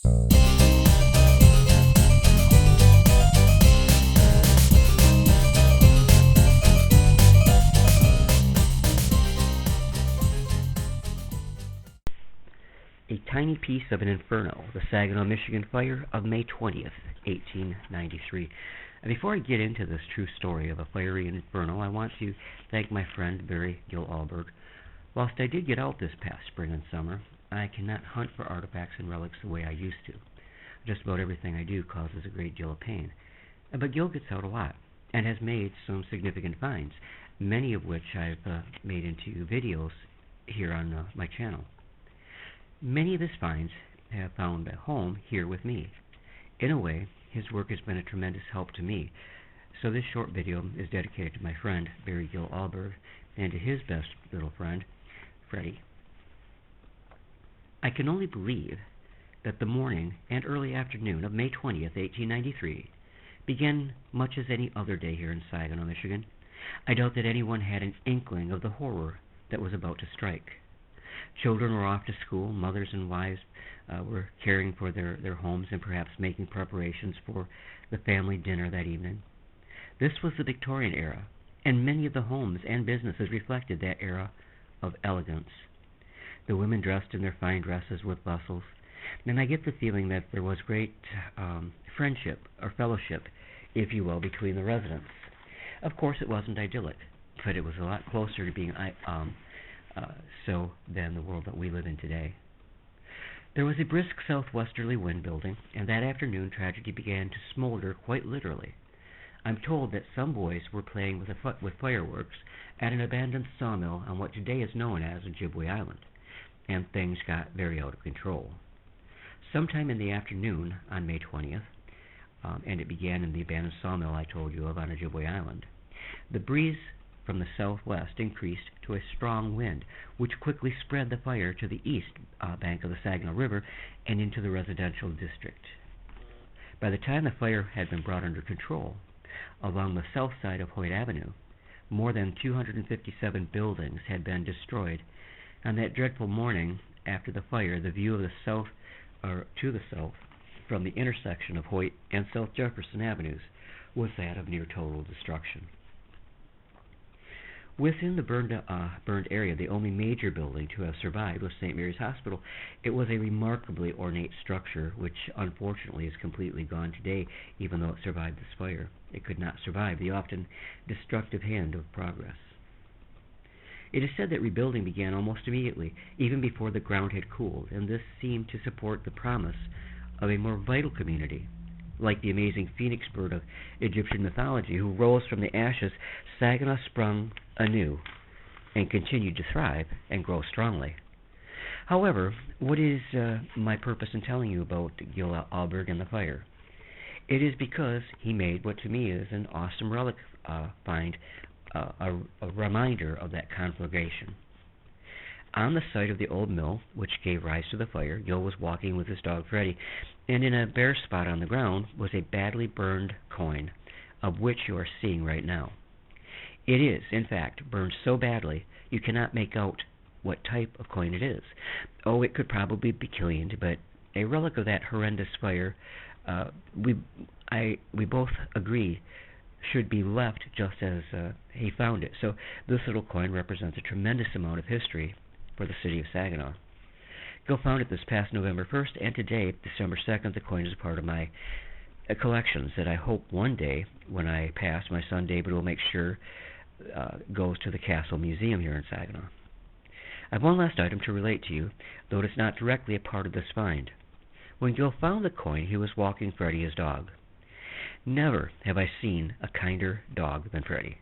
A Tiny Piece of an Inferno, the Saginaw, Michigan fire of May 20th, 1893. And before I get into this true story of a fiery inferno, I want to thank my friend Barry Gil Alburg. Whilst I did get out this past spring and summer, I cannot hunt for artifacts and relics the way I used to. Just about everything I do causes a great deal of pain. But Gil gets out a lot and has made some significant finds, many of which I've made into videos here on my channel. Many of his finds have found a home here with me. In a way, his work has been a tremendous help to me, so this short video is dedicated to my friend Barry Gil Alburg and to his best little friend, Freddie. I can only believe that the morning and early afternoon of May 20th, 1893 began much as any other day here in Saginaw, Michigan. I doubt that anyone had an inkling of the horror that was about to strike. Children were off to school, mothers and wives were caring for their homes and perhaps making preparations for the family dinner that evening. This was the Victorian era, and many of the homes and businesses reflected that era of elegance. The women dressed in their fine dresses with bustles, and I get the feeling that there was great friendship or fellowship, if you will, between the residents. Of course, it wasn't idyllic, but it was a lot closer to being so than the world that we live in today. There was a brisk southwesterly wind building, and that afternoon tragedy began to smolder quite literally. I'm told that some boys were playing with fireworks at an abandoned sawmill on what today is known as Ojibwe Island, and things got very out of control. Sometime in the afternoon on May 20th, and it began in the abandoned sawmill I told you of on Ojibwe Island, the breeze from the southwest increased to a strong wind, which quickly spread the fire to the east bank of the Saginaw River and into the residential district. By the time the fire had been brought under control, along the south side of Hoyt Avenue, more than 257 buildings had been destroyed. On that dreadful morning after the fire, the view of the south, or to the south, from the intersection of Hoyt and South Jefferson Avenues was that of near total destruction. Within the burned area, the only major building to have survived was St. Mary's Hospital. It was a remarkably ornate structure, which unfortunately is completely gone today, even though it survived this fire. It could not survive the often destructive hand of progress. It is said that rebuilding began almost immediately, even before the ground had cooled, and this seemed to support the promise of a more vital community. Like the amazing phoenix bird of Egyptian mythology who rose from the ashes, Saginaw sprung anew and continued to thrive and grow strongly. However, what is my purpose in telling you about Gil Alburg and the fire? It is because he made what to me is an awesome relic find, a reminder of that conflagration. On the site of the old mill, which gave rise to the fire, Gil was walking with his dog Freddie, and in a bare spot on the ground was a badly burned coin, of which you are seeing right now. It is, in fact, burned so badly you cannot make out what type of coin it is. Oh, it could probably be cleaned, but a relic of that horrendous fire, we both agree, should be left just as he found it. So this little coin represents a tremendous amount of history for the city of Saginaw. Gil found it this past November 1st, and today, December 2nd, the coin is a part of my collections that I hope one day, when I pass, my son David will make sure goes to the Castle Museum here in Saginaw. I have one last item to relate to you, though it is not directly a part of this find. When Gil found the coin, he was walking Freddie, his dog. Never have I seen a kinder dog than Freddie.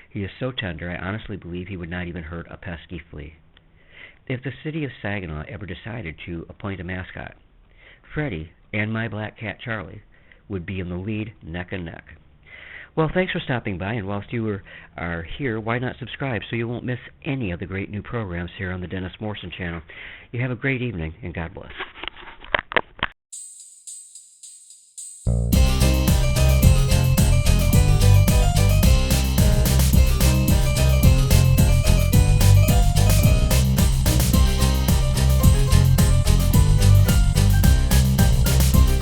He is so tender, I honestly believe he would not even hurt a pesky flea. If the city of Saginaw ever decided to appoint a mascot, Freddie and my black cat Charlie would be in the lead neck and neck. Well, thanks for stopping by, and whilst you are here, why not subscribe so you won't miss any of the great new programs here on the Dennis Morrison channel. You have a great evening, and God bless.